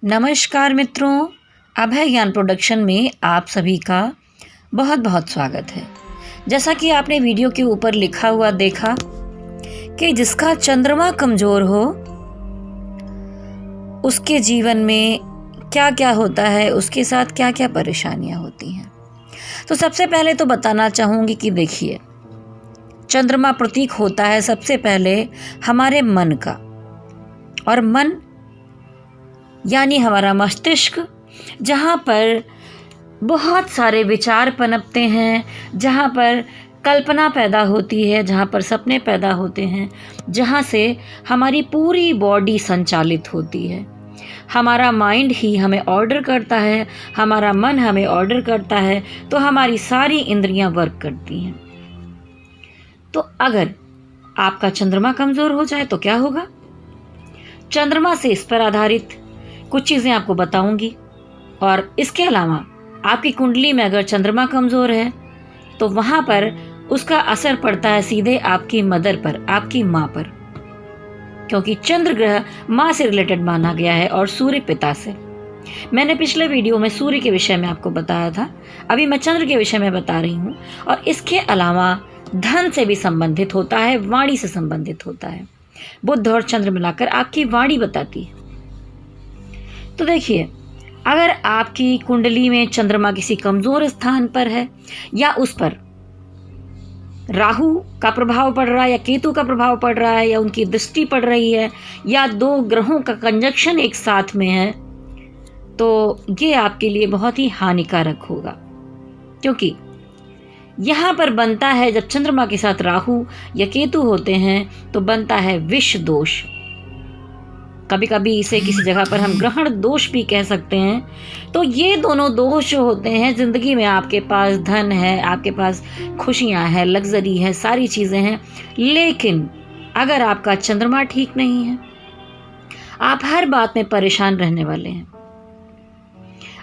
नमस्कार मित्रों, अभय ज्ञान प्रोडक्शन में आप सभी का बहुत बहुत स्वागत है। जैसा कि आपने वीडियो के ऊपर लिखा हुआ देखा कि जिसका चंद्रमा कमज़ोर हो उसके जीवन में क्या क्या होता है, उसके साथ क्या क्या परेशानियां होती हैं। तो सबसे पहले तो बताना चाहूँगी कि देखिए, चंद्रमा प्रतीक होता है सबसे पहले हमारे मन का, और मन यानी हमारा मस्तिष्क, जहाँ पर बहुत सारे विचार पनपते हैं, जहाँ पर कल्पना पैदा होती है, जहाँ पर सपने पैदा होते हैं, जहाँ से हमारी पूरी बॉडी संचालित होती है। हमारा माइंड ही हमें ऑर्डर करता है, हमारा मन हमें ऑर्डर करता है, तो हमारी सारी इंद्रियां वर्क करती हैं। तो अगर आपका चंद्रमा कमज़ोर हो जाए तो क्या होगा? चंद्रमा से इस पर आधारित कुछ चीज़ें आपको बताऊंगी, और इसके अलावा आपकी कुंडली में अगर चंद्रमा कमज़ोर है तो वहाँ पर उसका असर पड़ता है सीधे आपकी मदर पर, आपकी माँ पर, क्योंकि चंद्र ग्रह माँ से रिलेटेड माना गया है और सूर्य पिता से। मैंने पिछले वीडियो में सूर्य के विषय में आपको बताया था, अभी मैं चंद्र के विषय में बता रही हूँ। और इसके अलावा धन से भी संबंधित होता है, वाणी से संबंधित होता है। बुध और चंद्र मिलाकर आपकी वाणी बताती है। तो देखिए, अगर आपकी कुंडली में चंद्रमा किसी कमजोर स्थान पर है, या उस पर राहु का प्रभाव पड़ रहा है, या केतु का प्रभाव पड़ रहा है, या उनकी दृष्टि पड़ रही है, या दो ग्रहों का कंजक्शन एक साथ में है, तो ये आपके लिए बहुत ही हानिकारक होगा। क्योंकि यहाँ पर बनता है, जब चंद्रमा के साथ राहु या केतु होते हैं तो बनता है विष दोष। कभी कभी इसे किसी जगह पर हम ग्रहण दोष भी कह सकते हैं। तो ये दोनों दोष होते हैं जिंदगी में। आपके पास धन है, आपके पास खुशियां हैं, लग्जरी है, सारी चीजें हैं, लेकिन अगर आपका चंद्रमा ठीक नहीं है, आप हर बात में परेशान रहने वाले हैं,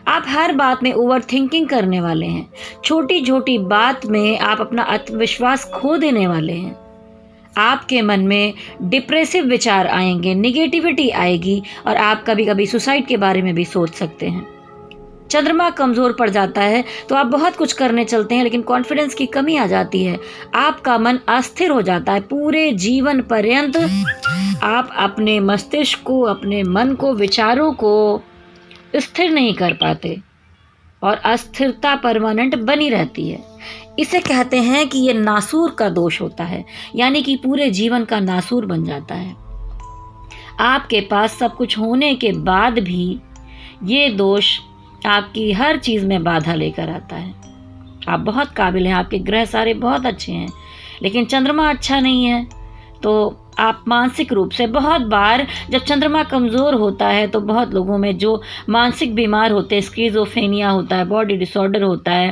आप हर बात में ओवर थिंकिंग करने वाले हैं, छोटी छोटी बात में आप अपना आत्मविश्वास खो देने वाले हैं, आपके मन में डिप्रेसिव विचार आएंगे, निगेटिविटी आएगी, और आप कभी कभी सुसाइड के बारे में भी सोच सकते हैं। चंद्रमा कमज़ोर पड़ जाता है तो आप बहुत कुछ करने चलते हैं, लेकिन कॉन्फिडेंस की कमी आ जाती है, आपका मन अस्थिर हो जाता है। पूरे जीवन पर्यंत आप अपने मस्तिष्क को, अपने मन को, विचारों को स्थिर नहीं कर पाते, और अस्थिरता परमानेंट बनी रहती है। इसे कहते हैं कि ये नासूर का दोष होता है, यानी कि पूरे जीवन का नासूर बन जाता है। आपके पास सब कुछ होने के बाद भी ये दोष आपकी हर चीज़ में बाधा लेकर आता है। आप बहुत काबिल हैं, आपके ग्रह सारे बहुत अच्छे हैं, लेकिन चंद्रमा अच्छा नहीं है, तो आप मानसिक रूप से बहुत बार, जब चंद्रमा कमज़ोर होता है तो बहुत लोगों में जो मानसिक बीमार होते हैं, स्किज़ोफ्रेनिया होता है, बॉडी डिसऑर्डर होता है,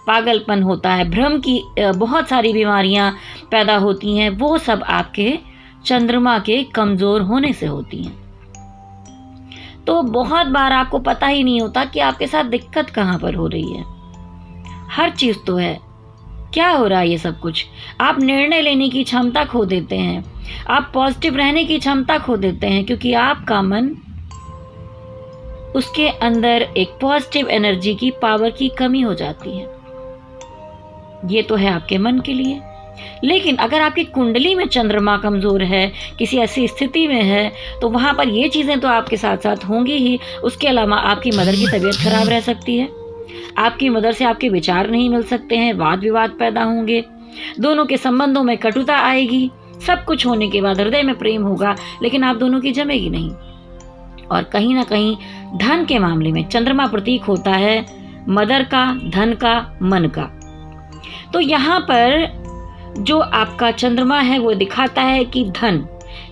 पागलपन होता है, भ्रम की बहुत सारी बीमारियां पैदा होती हैं, वो सब आपके चंद्रमा के कमज़ोर होने से होती हैं। तो बहुत बार आपको पता ही नहीं होता कि आपके साथ दिक्कत कहाँ पर हो रही है। हर चीज़ तो है, क्या हो रहा है ये सब कुछ। आप निर्णय लेने की क्षमता खो देते हैं, आप पॉजिटिव रहने की क्षमता खो देते हैं, क्योंकि आपका मन, उसके अंदर एक पॉजिटिव एनर्जी की, पावर की कमी हो जाती है। ये तो है आपके मन के लिए। लेकिन अगर आपकी कुंडली में चंद्रमा कमज़ोर है, किसी ऐसी स्थिति में है, तो वहाँ पर ये चीज़ें तो आपके साथ साथ होंगी ही। उसके अलावा आपकी मदर की तबीयत खराब रह सकती है, आपकी मदर से आपके विचार नहीं मिल सकते हैं, वाद विवाद पैदा होंगे, दोनों के संबंधों में कटुता आएगी। सब कुछ होने के बाद हृदय में प्रेम होगा, लेकिन आप दोनों की जमेगी नहीं। और कहीं ना कहीं धन के मामले में चंद्रमा प्रतीक होता है मदर का, धन का, मन का। तो यहाँ पर जो आपका चंद्रमा है वो दिखाता है कि धन,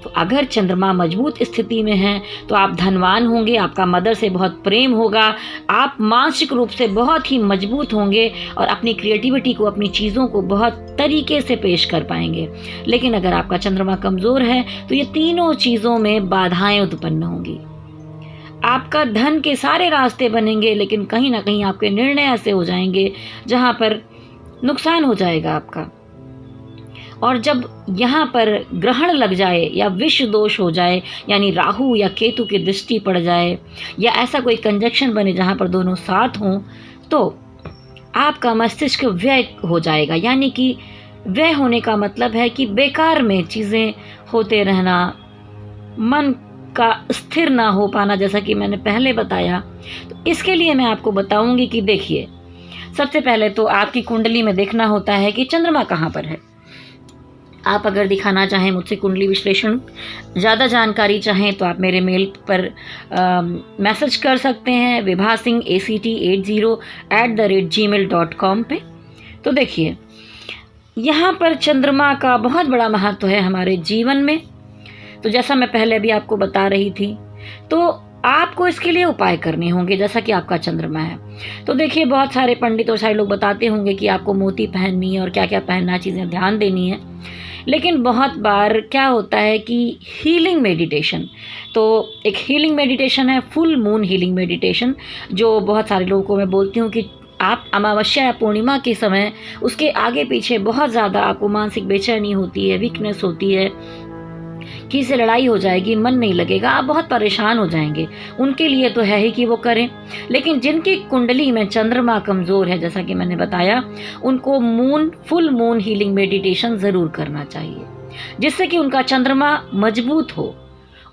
तो अगर चंद्रमा मजबूत स्थिति में है तो आप धनवान होंगे, आपका मदर से बहुत प्रेम होगा, आप मानसिक रूप से बहुत ही मजबूत होंगे, और अपनी क्रिएटिविटी को, अपनी चीज़ों को बहुत तरीके से पेश कर पाएंगे। लेकिन अगर आपका चंद्रमा कमज़ोर है तो ये तीनों चीज़ों में बाधाएं उत्पन्न होंगी। आपका धन के सारे रास्ते बनेंगे, लेकिन कहीं ना कहीं आपके निर्णय ऐसे हो जाएंगे जहाँ पर नुकसान हो जाएगा आपका। और जब यहाँ पर ग्रहण लग जाए या विषु दोष हो जाए, यानी राहु या केतु की दृष्टि पड़ जाए, या ऐसा कोई कंजक्शन बने जहाँ पर दोनों साथ हों, तो आपका मस्तिष्क व्यय हो जाएगा। यानी कि व्यय होने का मतलब है कि बेकार में चीज़ें होते रहना, मन का स्थिर ना हो पाना, जैसा कि मैंने पहले बताया। तो इसके लिए मैं आपको बताऊंगी कि देखिए, सबसे पहले तो आपकी कुंडली में देखना होता है कि चंद्रमा कहाँ पर है। आप अगर दिखाना चाहें मुझसे कुंडली विश्लेषण, ज़्यादा जानकारी चाहें तो आप मेरे मेल पर मैसेज कर सकते हैं vibhasingact80@gmail.com पे। तो देखिए, यहाँ पर चंद्रमा का बहुत बड़ा महत्व है हमारे जीवन में। तो जैसा मैं पहले भी आपको बता रही थी, तो आपको इसके लिए उपाय करने होंगे जैसा कि आपका चंद्रमा है। तो देखिए, बहुत सारे पंडित और सारे लोग बताते होंगे कि आपको मोती पहननी है और क्या क्या पहनना, चीज़ें ध्यान देनी है। लेकिन बहुत बार क्या होता है कि हीलिंग मेडिटेशन, तो एक हीलिंग मेडिटेशन है फुल मून हीलिंग मेडिटेशन, जो बहुत सारे लोगों को मैं बोलती हूँ कि आप अमावस्या या पूर्णिमा के समय उसके आगे पीछे बहुत ज़्यादा आपको मानसिक बेचैनी होती है, वीकनेस होती है, किसी से लड़ाई हो जाएगी, मन नहीं लगेगा, आप बहुत परेशान हो जाएंगे। उनके लिए तो है ही कि वो करें। लेकिन जिनकी कुंडली में चंद्रमा कमज़ोर है, जैसा कि मैंने बताया, उनको फुल मून हीलिंग मेडिटेशन ज़रूर करना चाहिए, जिससे कि उनका चंद्रमा मजबूत हो।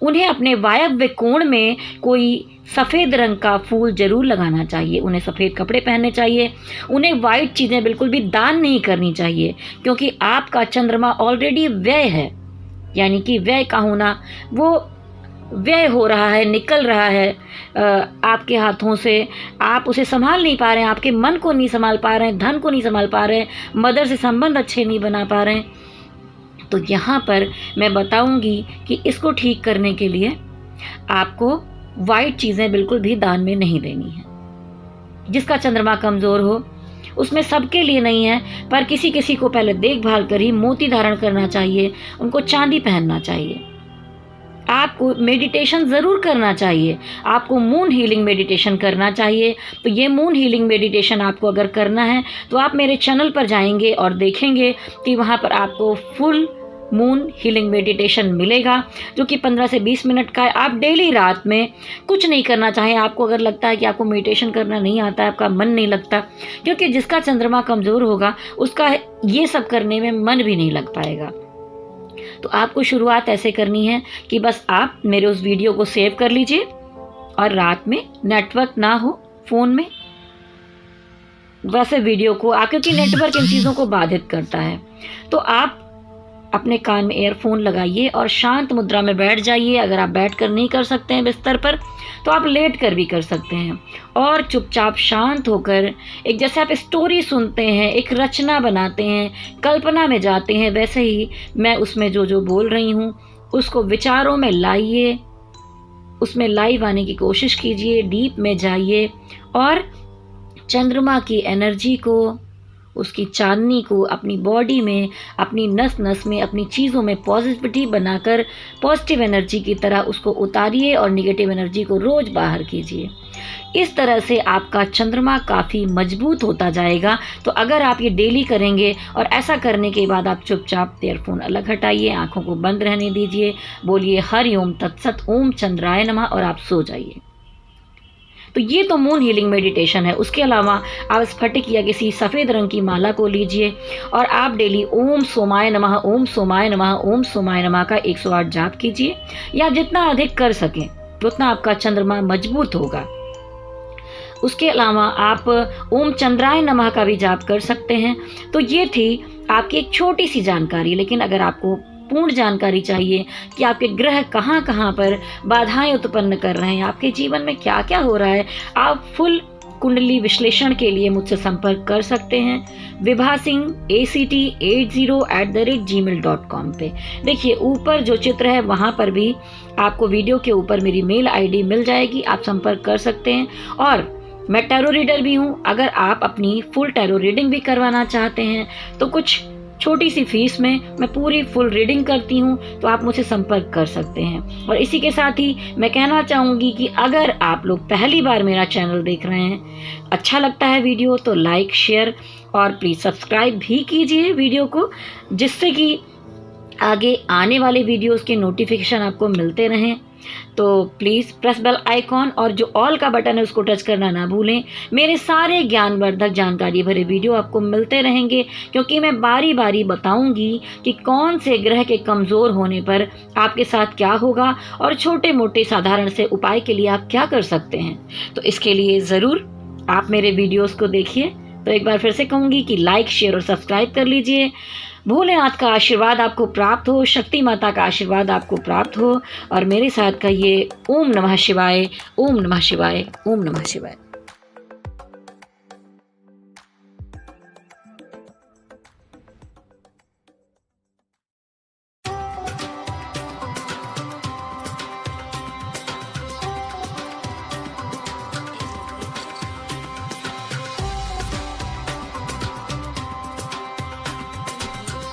उन्हें अपने वायव्य कोण में कोई सफ़ेद रंग का फूल जरूर लगाना चाहिए, उन्हें सफ़ेद कपड़े पहनने चाहिए, उन्हें वाइट चीज़ें बिल्कुल भी दान नहीं करनी चाहिए, क्योंकि आपका चंद्रमा ऑलरेडी व्यय है। यानी कि व्यय का होना, वो व्यय हो रहा है, निकल रहा है आपके हाथों से, आप उसे संभाल नहीं पा रहे हैं, आपके मन को नहीं संभाल पा रहे हैं, धन को नहीं संभाल पा रहे हैं, मदर से संबंध अच्छे नहीं बना पा रहे हैं। तो यहाँ पर मैं बताऊंगी कि इसको ठीक करने के लिए आपको वाइट चीज़ें बिल्कुल भी दान में नहीं देनी है। जिसका चंद्रमा कमज़ोर हो, उसमें सबके लिए नहीं है, पर किसी किसी को पहले देखभाल कर ही मोती धारण करना चाहिए, उनको चांदी पहनना चाहिए। आपको मेडिटेशन ज़रूर करना चाहिए, आपको मून हीलिंग मेडिटेशन करना चाहिए। तो ये मून हीलिंग मेडिटेशन आपको अगर करना है तो आप मेरे चैनल पर जाएंगे और देखेंगे कि वहाँ पर आपको फुल मून हीलिंग मेडिटेशन मिलेगा, जो कि 15 से 20 मिनट का है। आप डेली रात में कुछ नहीं करना चाहें, आपको अगर लगता है कि आपको मेडिटेशन करना नहीं आता है, आपका मन नहीं लगता, क्योंकि जिसका चंद्रमा कमज़ोर होगा उसका ये सब करने में मन भी नहीं लग पाएगा। तो आपको शुरुआत ऐसे करनी है कि बस आप मेरे उस वीडियो को सेव कर लीजिए, और रात में नेटवर्क ना हो फ़ोन में, वैसे वीडियो को क्योंकि नेटवर्क इन चीज़ों को बाधित करता है। तो आप अपने कान में ईयरफोन लगाइए और शांत मुद्रा में बैठ जाइए। अगर आप बैठ कर नहीं कर सकते हैं बिस्तर पर, तो आप लेट कर भी कर सकते हैं, और चुपचाप शांत होकर एक जैसे आप स्टोरी सुनते हैं, एक रचना बनाते हैं, कल्पना में जाते हैं, वैसे ही मैं उसमें जो जो बोल रही हूँ उसको विचारों में लाइए, उसमें लाइव आने की कोशिश कीजिए, डीप में जाइए, और चंद्रमा की एनर्जी को, उसकी चांदनी को अपनी बॉडी में, अपनी नस नस में, अपनी चीज़ों में पॉजिटिविटी बनाकर पॉजिटिव एनर्जी की तरह उसको उतारिए और निगेटिव एनर्जी को रोज़ बाहर कीजिए। इस तरह से आपका चंद्रमा काफ़ी मजबूत होता जाएगा। तो अगर आप ये डेली करेंगे, और ऐसा करने के बाद आप चुपचाप ईयरफोन अलग हटाइए, आँखों को बंद रहने दीजिए, बोलिए हरि ओम तत्सत ओम चंद्राय नमः, और आप सो जाइए। तो ये तो मून हीलिंग मेडिटेशन है। उसके अलावा आप स्फटिक या किसी सफ़ेद रंग की माला को लीजिए, और आप डेली ओम सोमाय नमः, ओम सोमाय नमः, ओम सोमाय नमः का 108 जाप कीजिए, या जितना अधिक कर सकें उतना आपका चंद्रमा मजबूत होगा। उसके अलावा आप ओम चंद्राय नमः का भी जाप कर सकते हैं। तो ये थी आपकी एक छोटी सी जानकारी, लेकिन अगर आपको पूर्ण जानकारी चाहिए कि आपके ग्रह कहाँ कहाँ पर बाधाएं उत्पन्न कर रहे हैं, आपके जीवन में क्या क्या हो रहा है, आप फुल कुंडली विश्लेषण के लिए मुझसे संपर्क कर सकते हैं vibhasingact80@gmail.com पे। देखिए, ऊपर जो चित्र है वहाँ पर भी आपको वीडियो के ऊपर मेरी मेल आईडी मिल जाएगी, आप संपर्क कर सकते हैं। और मैं टैरो रीडर भी हूँ। अगर आप अपनी फुल टैरो रीडिंग भी करवाना चाहते हैं तो कुछ छोटी सी फीस में मैं पूरी फुल रीडिंग करती हूँ, तो आप मुझसे संपर्क कर सकते हैं। और इसी के साथ ही मैं कहना चाहूँगी कि अगर आप लोग पहली बार मेरा चैनल देख रहे हैं, अच्छा लगता है वीडियो तो लाइक शेयर और प्लीज़ सब्सक्राइब भी कीजिए वीडियो को, जिससे कि आगे आने वाले वीडियोस के नोटिफिकेशन आपको मिलते रहें। तो प्लीज़ प्रेस बेल आइकॉन और जो ऑल का बटन है उसको टच करना ना भूलें। मेरे सारे ज्ञानवर्धक जानकारी भरे वीडियो आपको मिलते रहेंगे, क्योंकि मैं बारी बारी बताऊंगी कि कौन से ग्रह के कमज़ोर होने पर आपके साथ क्या होगा और छोटे मोटे साधारण से उपाय के लिए आप क्या कर सकते हैं। तो इसके लिए ज़रूर आप मेरे वीडियोज़ को देखिए। तो एक बार फिर से कहूँगी कि लाइक शेयर और सब्सक्राइब कर लीजिए। भोलेनाथ का आशीर्वाद आपको प्राप्त हो, शक्ति माता का आशीर्वाद आपको प्राप्त हो, और मेरे साथ कहिए ओम नमः शिवाय, ओम नमः शिवाय, ओम नमः शिवाय।